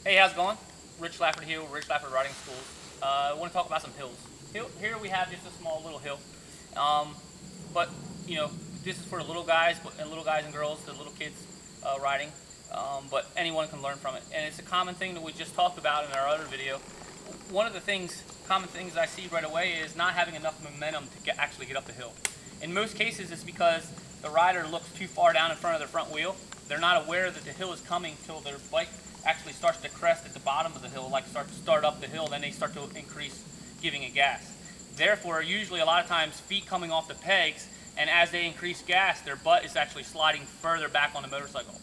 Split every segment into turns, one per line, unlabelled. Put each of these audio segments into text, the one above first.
Hey, how's it going? Rich Lafferty here with Rich Lafferty Riding Schools. I want to talk about some hills. Here we have just a small little hill, but you know this is for the little guys and girls, the little kids riding. But anyone can learn from it, and it's a common thing that we just talked about in our other video. One of the common things I see right away is not having enough momentum to actually get up the hill. In most cases, it's because the rider looks too far down in front of their front wheel. They're not aware that the hill is coming till their bike actually starts to crest at the bottom of the hill, like start up the hill, then they start to increase giving it gas. Therefore, usually a lot of times feet coming off the pegs, and as they increase gas, their butt is actually sliding further back on the motorcycle.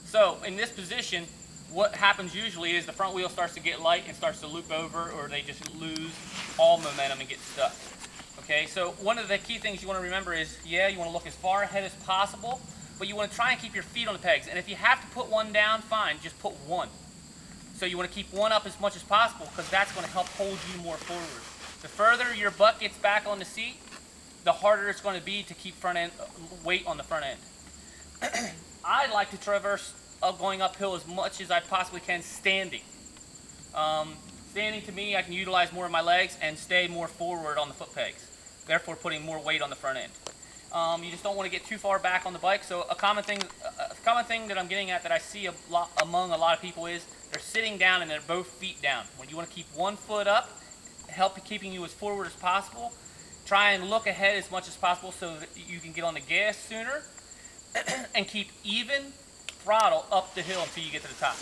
So in this position, what happens usually is the front wheel starts to get light and starts to loop over, or they just lose all momentum and get stuck. Okay, so one of the key things you want to remember is, yeah, you want to look as far ahead as possible, but you want to try and keep your feet on the pegs. And if you have to put one down, fine, just put one. So you want to keep one up as much as possible, because that's going to help hold you more forward. The further your butt gets back on the seat, the harder it's going to be to keep front end weight on the front end. I like to traverse going uphill as much as I possibly can standing. Standing, to me, I can utilize more of my legs and stay more forward on the foot pegs, therefore putting more weight on the front end. You just don't want to get too far back on the bike. So a common thing that I'm getting at that I see among a lot of people is they're sitting down and they're both feet down. When you want to keep one foot up, help keeping you as forward as possible. Try and look ahead as much as possible so that you can get on the gas sooner and keep even throttle up the hill until you get to the top.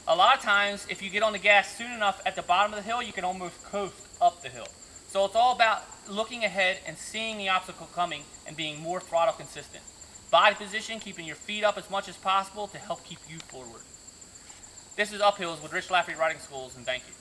A lot of times, if you get on the gas soon enough at the bottom of the hill, you can almost coast up the hill. So it's all about looking ahead and seeing the obstacle coming and being more throttle consistent. Body position, keeping your feet up as much as possible to help keep you forward. This is Uphills with Rich Lafferty Riding Schools, and thank you.